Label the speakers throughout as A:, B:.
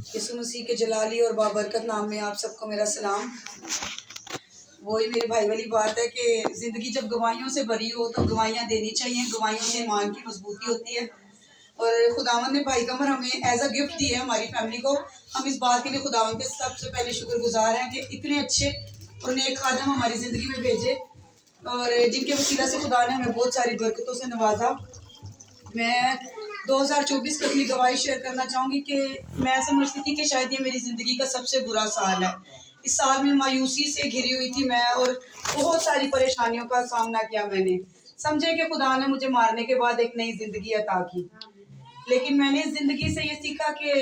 A: यीशु मसीह के जलाली और बाबरकत नाम में आप सबको मेरा सलाम। वही मेरे भाई वाली बात है कि ज़िंदगी जब गवाहियों से भरी हो तो गवाहियाँ देनी चाहिए। गवाहियों से ईमान की मजबूती होती है और खुदावंद ने भाई कमर हमें एज अ गिफ्ट दी है हमारी फैमिली को। हम इस बात के लिए खुदावंद के सबसे पहले शुक्रगुजार हैं कि इतने अच्छे और नेक खादम हमारी ज़िंदगी में भेजे और जिनके वसीला से खुदा ने हमें बहुत सारी बरकतों से नवाजा। मैं 2024 की अपनी गवाही शेयर करना चाहूँगी कि मैं समझती थी कि शायद ये मेरी ज़िंदगी का सबसे बुरा साल है। इस साल में मायूसी से घिरी हुई थी मैं और बहुत सारी परेशानियों का सामना किया मैंने। समझे कि खुदा ने मुझे मारने के बाद एक नई ज़िंदगी अता की, लेकिन मैंने इस ज़िंदगी से ये सीखा कि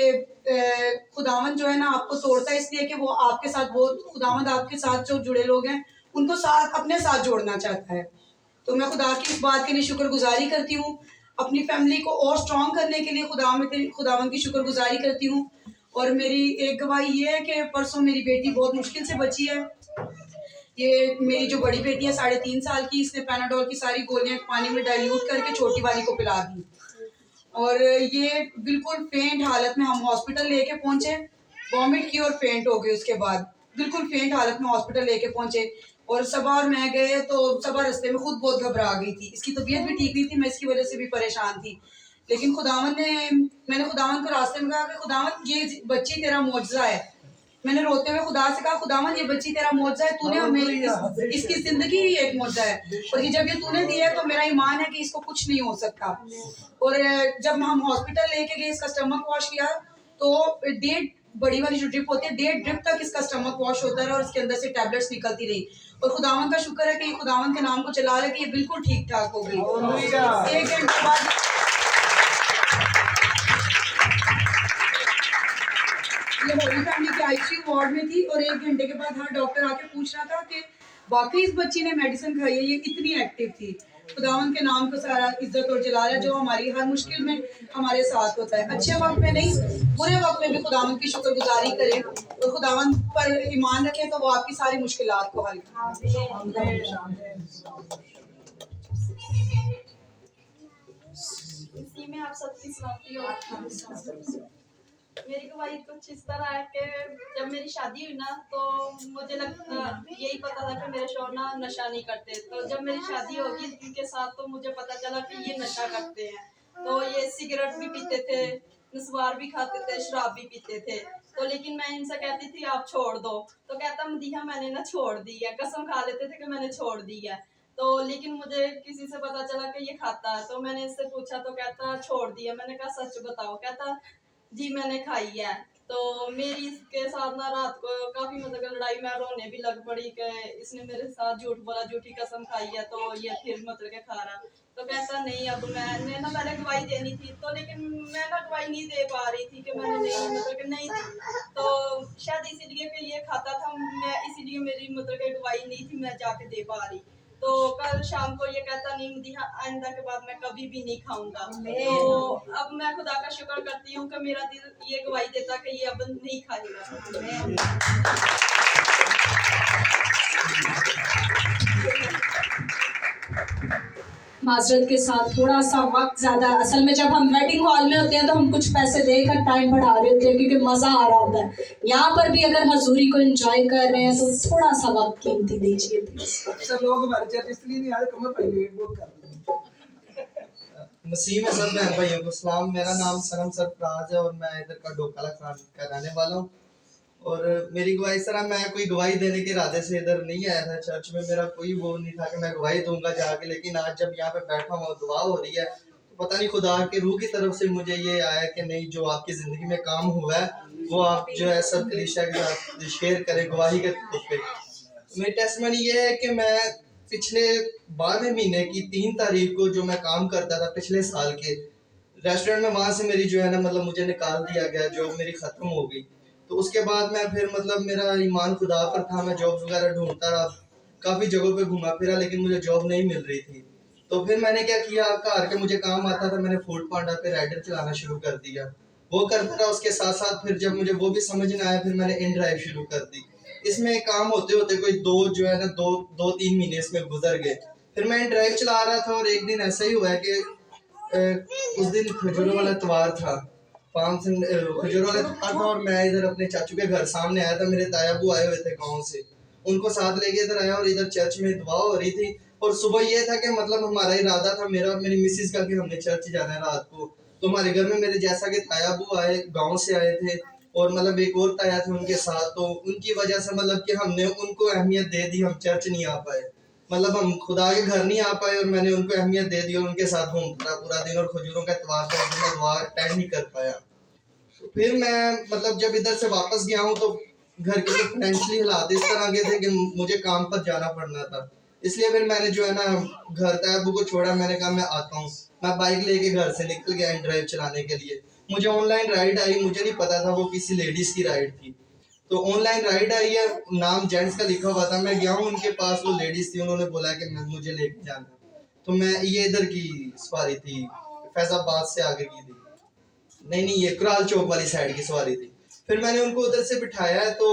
A: खुदावंद जो है ना आपको तोड़ता है इसलिए कि वो आपके साथ, वो खुदावंद आपके साथ जो जुड़े लोग हैं उनको साथ अपने साथ जोड़ना चाहता है। तो मैं खुदा की इस बात के लिए शुक्रगुजारी करती हूँ। अपनी फैमिली को और स्ट्रॉन्ग करने के लिए खुदावंद की शुक्रगुजारी करती हूँ। और मेरी एक गवाही ये है कि परसों मेरी बेटी बहुत मुश्किल से बची है। ये मेरी जो बड़ी बेटी है 3.5 साल की, इसने पैनाडोल की सारी गोलियां पानी में डाइल्यूट करके छोटी वाली को पिला दी और ये बिल्कुल फेंट हालत में हम हॉस्पिटल लेके पहुंचे। वॉमिट की और फेंट हो गई, उसके बाद बिल्कुल फेंट हालत में हॉस्पिटल लेके पहुंचे और सबा और मैं गए तो सबा रास्ते में खुद बहुत घबरा गई थी। इसकी तबीयत भी ठीक नहीं थी, मैं इसकी वजह से भी परेशान थी। लेकिन मैंने खुदावन को रास्ते में कहा कि खुदावन ये बच्ची तेरा मौजज़ा है। मैंने रोते हुए खुदा से कहा खुदावन ये बच्ची तेरा मौजज़ा है, तूने हमें इसकी जिंदगी ही एक मौजज़ा है और ये जब ये तूने दिया है तो मेरा ईमान है कि इसको कुछ नहीं हो सकता। और जब हम हॉस्पिटल लेके गए, इसका स्टमक वॉश किया तो 1.5 बड़ी वाली जो ड्रिप होती है 1.5 ड्रिप तक इसका स्टमक वॉश होता रहा और इसके अंदर से टैबलेट्स निकलती रही। और खुदावन का शुक्र है कि खुदावन के नाम को चला रहे कि ये बिल्कुल ठीक ठाक हो गई। 1 घंटे बाद ये होली फैमिली के आईसीयू वार्ड में थी और 1 घंटे के बाद हाँ डॉक्टर आके पूछ रहा था कि वाकई इस बच्ची ने मेडिसिन खाई है, ये इतनी एक्टिव थी। खुदावन के नाम को सारा इज्जत और जलाल है जो हमारी हर मुश्किल में हमारे साथ होता है। अच्छे वक्त में नहीं, बुरे वक्त में भी खुदावन की शुक्रगुजारी करें और खुदावन पर ईमान रखें तो वो आपकी सारी मुश्किलात को हल
B: में आप सबकी सलामती हो। मेरी गवाही कुछ इस तरह है कि जब मेरी शादी हुई ना तो मुझे यही पता था कि मेरे शौहर ना नशा नहीं करते। तो जब मेरी शादी होगी इनके साथ तो मुझे पता चला कि ये नशा करते हैं। तो ये सिगरेट भी पीते थे, नस्वार भी खाते थे, शराब भी पीते थे। तो लेकिन मैं इनसे कहती थी आप छोड़ दो, तो कहता मदीहा मैंने ना छोड़ दी है। कसम खा लेते थे कि मैंने छोड़ दी है। तो लेकिन मुझे किसी से पता चला कि ये खाता है, तो मैंने इससे पूछा तो कहता छोड़ दिया। मैंने कहा सच बताओ, कहता जी मैंने खाई है। तो मेरी इसके साथ ना रात को काफी मतलब लड़ाई, मैं रोने भी लग पड़ी कि इसने मेरे साथ झूठ बोला, झूठी कसम खाई है। तो ये फिर मतलब के खा रहा। तो कहता नहीं अब मैंने ना पहले गवाही देनी थी, तो लेकिन मैं ना गवाही नहीं दे पा रही थी कि मैंने नहीं मतलब कि नहीं दी। तो शायद इसीलिए कि ये खाता था, मैं इसीलिए मेरी मतलब कि गवाही नहीं थी, मैं जाके दे पा रही। तो कल शाम को ये कहता नहीं मदीहा आइंदा के बाद मैं कभी भी नहीं खाऊंगा। तो अब मैं खुदा का शुक्र करती हूँ कि मेरा दिल ये गवाही देता कि ये अब नहीं खाएगा।
C: माजरत के साथ थोड़ा सा वक्त ज़्यादा, असल में जब हम वेडिंग हॉल में होते हैं तो हम कुछ पैसे देकर टाइम बढ़ा रहे होते हैं क्योंकि मज़ा आ रहा होता है। यहाँ पर भी अगर हजूरी को एंजॉय कर रहे हैं तो थोड़ा सा वक्त कीमती दीजिए।
D: मसीह में सब बहन भाइयों को सलाम। मेरा नाम सनम सरफराज है और मैं इधर का डोकाला खान का रहने वाला हूँ। और मेरी गवाही सर, मैं कोई गवाही देने के इरादे से इधर नहीं आया था चर्च में। मेरा कोई वो नहीं था कि मैं गवाही दूंगा जाके, लेकिन आज जब यहाँ पे बैठा हुआ दुआ हो रही है तो पता नहीं खुदा के रूह की तरफ से मुझे ये आया कि नहीं, जो आपकी ज़िंदगी में काम हुआ है वो आप जो है सब कलीसिया के साथ शेयर करें गवाही के तौर पे। मेरी टेस्टमनी ये है कि मैं पिछले 12वें महीने की 3 तारीख को जो मैं काम करता था पिछले साल के रेस्टोरेंट में, वहाँ से मेरी जो है ना मतलब मुझे निकाल दिया गया, जॉब मेरी ख़त्म हो गई। तो उसके बाद मैं फिर मतलब मेरा ईमान खुदा पर था, मैं जॉब वगैरह ढूंढता रहा, काफ़ी जगहों पे घुमा फिरा, लेकिन मुझे जॉब नहीं मिल रही थी। तो फिर मैंने क्या किया, घर के मुझे काम आता था, मैंने फूड पांडा पे राइडर चलाना शुरू कर दिया। वो करता रहा, उसके साथ साथ फिर जब मुझे वो भी समझ में आया फिर मैंने इन ड्राइव शुरू कर दी। इसमें काम होते होते कोई दो तीन महीने इसमें गुजर गए। फिर मैं इन ड्राइव चला रहा था और एक दिन ऐसा ही हुआ है कि उस दिन खजूरों वाला इतवार था, खजूर वाले था और मैं इधर अपने चाचू के घर सामने आया था। मेरे ताया अबू आए हुए थे गाँव से, उनको साथ लेके इधर आया और इधर चर्च में दुआ हो रही थी। और सुबह ये था कि मतलब हमारा इरादा था, मेरा और मेरी मिसिस का, कि हमने चर्च जाना है रात को। तो हमारे घर में मेरे जैसा कि ताया अबू आए, गाँव से आए थे, और मतलब एक और ताया थे उनके साथ। तो उनकी वजह से मतलब कि हमने उनको अहमियत दे दी, हम चर्च नहीं आ पाए, मतलब हम खुदा के घर नहीं आ पाए, और मैंने उनको अहमियत दे दी और उनके साथ घूमता रहा पूरा दिन। और खजूरों का इतवार था, मैं दुआ अटेंड नहीं कर पाया। तो फिर मैं मतलब जब इधर से वापस गया हूँ तो घर के फाइनेंशियली हालात इस तरह के थे कि मुझे काम पर जाना पड़ना था। इसलिए फिर मैंने जो है ना घर तायाबू को छोड़ा। मैंने कहा मैं आता हूँ, मैं बाइक लेके घर से निकल गया ड्राइव चलाने के लिए। मुझे ऑनलाइन राइड आई, मुझे नहीं पता था वो किसी लेडीज की राइड थी। तो ऑनलाइन राइड आई है, नाम जेंट्स का लिखा हुआ था। मैं गया हूँ उनके पास, वो लेडीज थी, उन्होंने बोला कि मुझे लेके जाना। तो मैं ये इधर की सवारी थी, फैजाबाद से आगे की थी, नहीं ये कुराल चौक वाली साइड की सवारी थी। फिर मैंने उनको उधर से बिठाया है, तो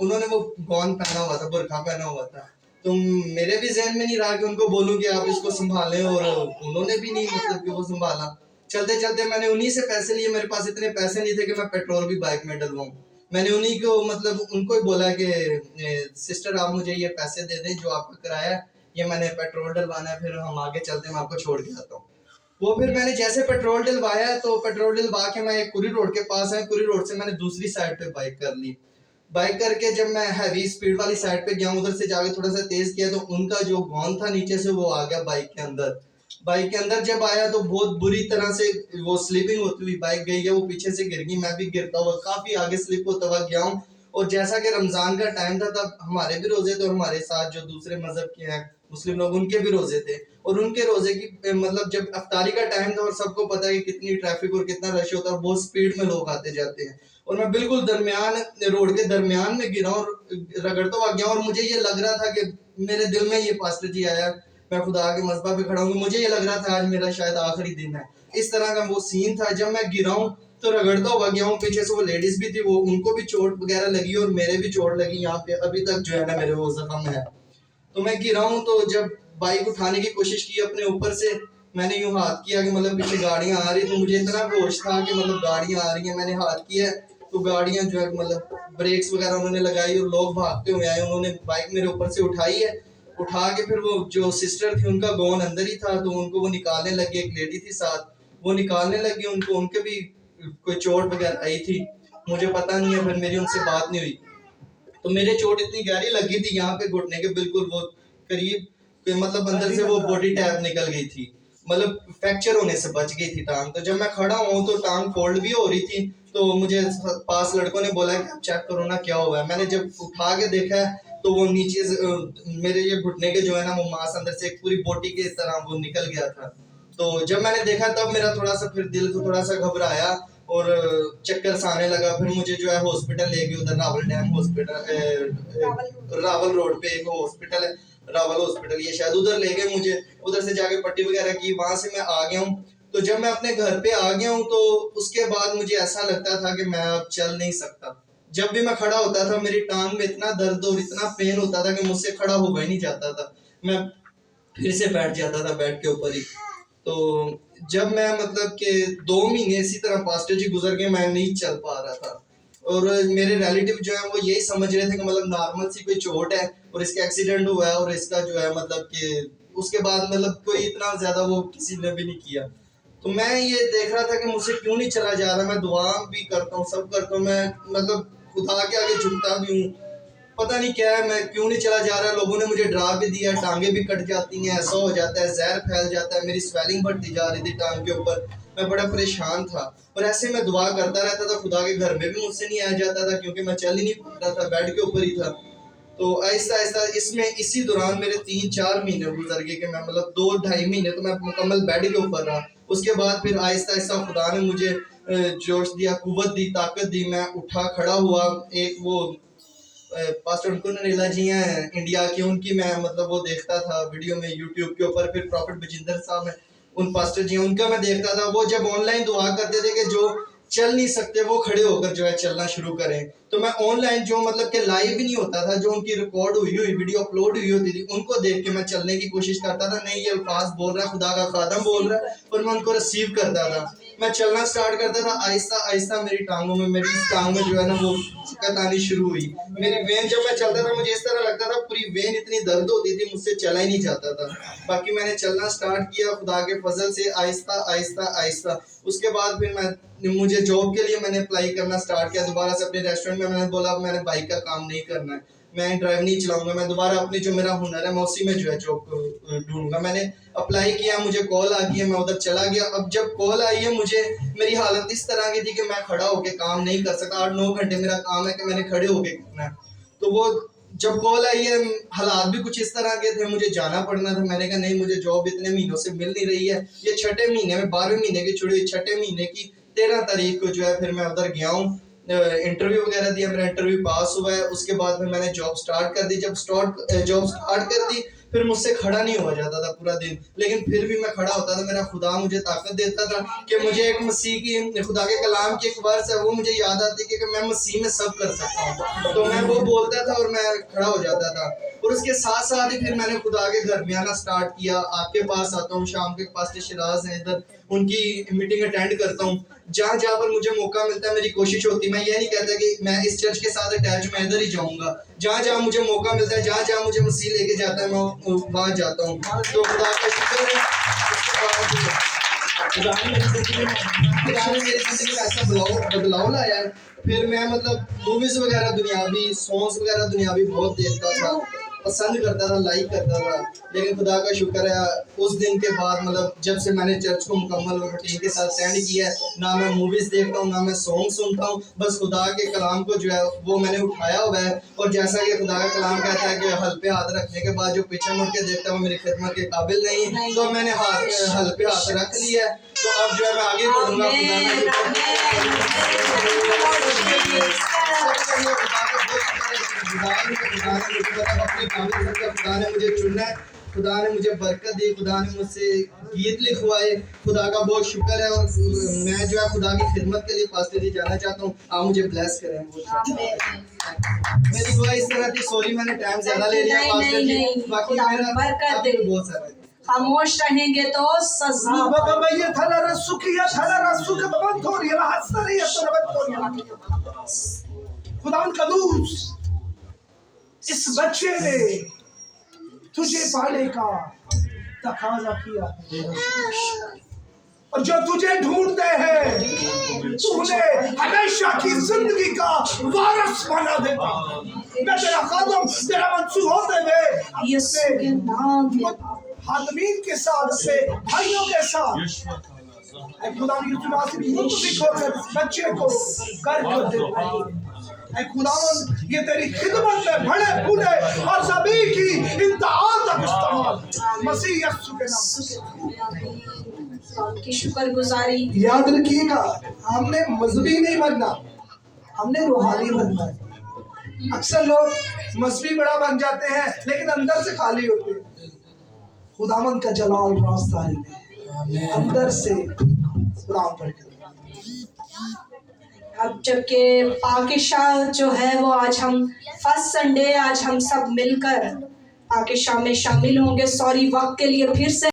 D: उन्होंने वो गौन पहना हुआ था, बुरखा पहना हुआ था। तो मेरे भी जहन में नहीं रहा कि उनको बोलूं कि आप इसको संभालें, और उन्होंने भी नहीं मतलब कि वो संभाला। चलते चलते मैंने उन्हीं से पैसे लिए, मेरे पास इतने पैसे नहीं थे कि मैं पेट्रोल भी बाइक में डलवाऊं। मैंने उन्हीं को मतलब उनको ही बोला कि सिस्टर आप मुझे ये पैसे दे दें, जो आपका किराया है, ये मैंने पेट्रोल डलवाना है, फिर हम आगे चलते हैं, मैं आपको छोड़ के आता हूँ। वो फिर मैंने जैसे पेट्रोल डलवाया, तो पेट्रोल डलवा के मैं एक कुरी रोड के पास आया। कुरी रोड से मैंने दूसरी साइड पे बाइक कर ली। बाइक करके जब मैं हैवी स्पीड वाली साइड पे गया, उधर से जाके थोड़ा सा तेज किया, तो उनका जो गौन था नीचे से वो आ गया बाइक के अंदर। बाइक के अंदर जब आया तो बहुत बुरी तरह से वो स्लिपिंग होती हुई बाइक गई है, वो पीछे से गिर गई, मैं भी गिरता हुआ काफी आगे स्लिप होता हुआ गया हूँ। और जैसा कि रमजान का टाइम था, तब हमारे भी रोजे थे, और हमारे साथ जो दूसरे मजहब के हैं मुस्लिम लोग, उनके भी रोजे थे। और उनके रोजे की मतलब जब अफ्तारी का टाइम था, और सबको पता है कि कितनी ट्रैफिक और कितना रश होता है, और बहुत स्पीड में लोग आते जाते हैं, और मैं बिल्कुल दरमियान रोड के दरमियान में गिरा और रगड़ता हुआ गया। और मुझे ये लग रहा था कि मेरे दिल में ये पास्टर जी आया, मैं खुदा के मज़बा पे खड़ा हूँ, मुझे ये लग रहा था आज मेरा शायद आखिरी दिन है। इस तरह का वो सीन था। जब मैं गिरा हूँ तो रगड़ता हुआ गया हूँ, पीछे से वो लेडीज भी थी, वो उनको भी चोट वगैरह लगी और मेरे भी चोट लगी, यहाँ पे अभी तक जो है ना मेरे वो जख्म है। तो मैं गिरा हूँ, तो जब बाइक उठाने की कोशिश की अपने ऊपर से, मैंने यूं हाथ किया कि मतलब पीछे गाड़ियां आ रही, तो मुझे इतना होश था कि मतलब गाड़ियां आ रही हैं। मैंने हाथ किया तो गाड़ियां जो है मतलब ब्रेक्स वगैरह उन्होंने लगाई, और लोग भागते हुए आए, उन्होंने बाइक मेरे ऊपर से उठाई है। उठा के फिर वो जो सिस्टर थी उनका गौन अंदर ही था, तो उनको वो निकालने लगे, एक लेडी थी साथ, वो निकालने लगी उनको, उनके भी कोई चोट वगैरह आई थी, मुझे पता नहीं है, फिर मेरी उनसे बात नहीं हुई। तो मेरे चोट इतनी गहरी लगी थी यहाँ पे घुटने के बिल्कुल वो करीब कि मतलब अंदर से वो बॉडी टैप निकल गई थी, मतलब फ्रैक्चर होने से बच गई थी टांग। तो जब मैं खड़ा हूँ तो टांग फोल्ड भी हो रही थी, तो मुझे पास लड़कों ने बोला कि चेक करो ना क्या हुआ है। मैंने जब उठा के देखा तो वो नीचे मेरे ये घुटने के जो है ना वो मांस अंदर से एक पूरी बोटी की तरह वो निकल गया था। तो जब मैंने देखा तब मेरा थोड़ा सा फिर दिल को थोड़ा सा घबराया और चक्कर सा आने लगा। फिर मुझे जो है हॉस्पिटल ले गए, उधर Rawal dam hospital, Rawal road पे एक हॉस्पिटल है, रावल हॉस्पिटल, ये शायद उधर ले गए मुझे। उधर से जाके पट्टी वगैरह की, वहां से मैं आ गया हूँ। तो जब मैं अपने घर पे आ गया हूँ तो उसके बाद मुझे ऐसा लगता था कि मैं अब चल नहीं सकता। जब भी मैं खड़ा होता था मेरी टांग में इतना दर्द और इतना पेन होता था कि मुझसे खड़ा होगा ही नहीं जाता था, मैं फिर से बैठ जाता था बेड के ऊपर ही। तो जब मैं मतलब कि 2 महीने इसी तरह पास्टर जी गुजर गए, मैं नहीं चल पा रहा था। और मेरे रिलेटिव जो है वो यही समझ रहे थे कि मतलब नॉर्मल सी कोई चोट है और इसका एक्सीडेंट हुआ है, और इसका जो है मतलब कि उसके बाद मतलब कोई इतना ज्यादा वो किसी ने भी नहीं किया। तो मैं ये देख रहा था कि मुझसे क्यों नहीं चला जा रहा। मैं दुआ भी करता हूँ, सब करता हूँ, मैं मतलब खुदा के आगे झुकता भी हूँ, पता नहीं क्या है, मैं क्यों नहीं चला जा रहा। लोगों ने मुझे डरा भी दिया, टांगे भी कट जाती हैं, ऐसा हो जाता है, जहर फैल जाता है, मेरी स्वेलिंग बढ़ती जा रही थी टांग के ऊपर, मैं बड़ा परेशान था। और ऐसे मैं दुआ करता रहता था, खुदा के घर में भी मुझसे नहीं आया जाता था क्योंकि मैं चल ही नहीं पा रहा था, बेड के ऊपर ही था। तो आहिस्ता आहिस्ता इसमें इसी दौरान मेरे 3-4 महीने गुजर गए कि मैं मतलब 2-2.5 महीने तो मैं मुकम्मल बेड के ऊपर रहा। उसके बाद फिर आहिस्ता आहिस्ता खुदा ने मुझे जोश दिया, कुव्वत दी, ताकत दी, मैं उठा खड़ा हुआ। एक वो पास्टर उनको नरेला जी हैं इंडिया के, उनकी मैं मतलब वो देखता था वीडियो में यूट्यूब के ऊपर। फिर प्रॉफिट बजिंदर साहब हैं, उन पास्टर जी हैं, उनका मैं देखता था। वो जब ऑनलाइन दुआ करते थे कि जो चल नहीं सकते वो खड़े होकर जो है चलना शुरू करें। तो मैं ऑनलाइन जो मतलब कि लाइव ही नहीं होता था, जो उनकी रिकॉर्ड हुई वीडियो अपलोड हुई होती थी, उनको देख के मैं चलने की कोशिश करता था। नहीं ये अल्फाज बोल रहा है, खुदा का खादम बोल रहा है, और मैं उनको रिसीव करता था। मैं चलना स्टार्ट करता था, आहिस्ता आहिस्ता मेरी टांगों में, मेरी इस टांग में जो है ना वो दिक्कत आनी शुरू हुई। मेरी वेन जब मैं चलता था मुझे इस तरह लगता था पूरी वेन इतनी दर्द होती थी, मुझसे चला ही नहीं जाता था। बाकी मैंने चलना स्टार्ट किया खुदा के फजल से, आहिस्ता आहिस्ता आहिस्ता। उसके बाद फिर मुझे जॉब के लिए मैंने अप्लाई करना स्टार्ट किया दोबारा से अपने रेस्टोरेंट में। मैंने बोला अब मैंने बाइक का काम नहीं करना है, मैं ड्राइव नहीं चलाऊंगा, मैं दोबारा अपनी जो मेरा हुनर है मैं उसी में जो है जॉब ढूंढूंगा। मैंने अप्लाई किया, मुझे कॉल आ गई है, मैं उधर चला गया। अब जब कॉल आई है मुझे, मेरी हालत इस तरह की थी कि मैं खड़ा होकर काम नहीं कर सकता। 8-9 घंटे मेरा काम है कि मैंने खड़े होकर करना है। तो वो जब कॉल आई है, हालात भी कुछ इस तरह के थे, मुझे जाना पड़ना था। मैंने कहा नहीं मुझे जॉब इतने महीनों से मिल नहीं रही है। ये 6ठे महीने में, 12वें महीने की छुट्टी, 6ठे महीने की 13 तारीख को जो है फिर मैं उधर गया हूँ, इंटरव्यू वगैरह दिया, मेरा इंटरव्यू पास हुआ है। उसके बाद फिर मैंने जॉब स्टार्ट कर दी। जब जॉब स्टार्ट कर दी फिर मुझसे खड़ा नहीं हुआ जाता था पूरा दिन, लेकिन फिर भी मैं खड़ा होता था। मेरा खुदा मुझे ताकत देता था कि मुझे एक मसीह की, खुदा के कलाम की एक वर्स है वो मुझे याद आती है कि मैं मसीह में सब कर सकता हूँ। तो मैं वो बोलता था और मैं खड़ा हो जाता था। और उसके साथ साथ ही फिर मैंने खुदा के घर में आना स्टार्ट किया। आपके पास आता हूँ, शाम के पास शिराज है इधर, उनकी मीटिंग अटेंड करता हूँ। जहाँ जहाँ पर मुझे मौका मिलता है मेरी कोशिश होती है, मैं ये नहीं कहता कि मैं इस चर्च के साथ अटैच मैं इधर ही जाऊँगा। जहाँ जहाँ मुझे मौका मिलता है, जहाँ जहाँ मुझे मसीह लेके जाता है मैं वहाँ जाता हूँ। तो खुदा का शुक्र है। खुदा ने मेरी जिंदगी में ऐसा बदलाव लाया है। फिर मैं मतलब मूवीज वगैरह दुनियावी, सॉन्ग्स वगैरह दुनियावी बहुत देखता था, पसंद करता था, लाइक करता था। लेकिन खुदा का शुक्र है उस दिन के बाद मतलब जब से मैंने चर्च को मुकम्मल रूटीन के साथ अटेंड किया है, ना मैं मूवीज देखता हूँ ना मैं सॉन्ग सुनता हूँ, बस खुदा के कलाम को जो है वो मैंने उठाया हुआ है। और जैसा कि खुदा का कलाम कहता है कि हल पे हाथ रखने के बाद जो पीछे मुड़ के देखता है वो मेरी खिदमत के काबिल नहीं है। तो मैंने हल पे हाथ रख लिया है। तो अब जो है मैं आगे बढ़ूंगा। खुदा ने मुझे चुना है, खुदा ने मुझे बरकत दी, खुदा ने मुझसे गीत लिखवाए। खुदा का बहुत शुक्र है। और मैं जो है खुदा की खिदमत के लिए फासले जाना चाहता हूँ। आप मुझे ब्लेस करें। मेरी दुआ इस तरह थी, सॉरी मैंने टाइम ज्यादा ले लिया, बाकी मेरा बहुत सारा है।
C: खामोश रहेंगे तो सजा।
E: खुदावन कदूस, इस बच्चे ने तुझे पाने का तकाजा किया और जो तुझे ढूंढते हैं तूने हमेशा की जिंदगी का वारिस बना देता। मैं तेरा खादम, तेरा मंसूब होते हुए
C: यीशु के नाम में
E: हादमीन के साथ से भाइयों के साथ खुदा बच्चे को कर देता है। खुदावन ये तेरी खिदमत में बड़े बूढ़े और सभी की इंतहा तक इस्तेमाल मसीह यीशु के नाम
C: की शुक्रगुजारी।
E: याद रखिएगा, हमने मजहबी नहीं बनना, हमने रूहानी बनना है। अक्सर लोग मजहबी बड़ा बन जाते हैं लेकिन अंदर से खाली होते हैं। खुदावन का जलाल रास्ता है अंदर से
C: अब जबकि पाकिस्तान जो है वो आज हम फर्स्ट संडे आज हम सब मिलकर पाकिस्तान में शामिल होंगे। सॉरी वक्त के लिए फिर से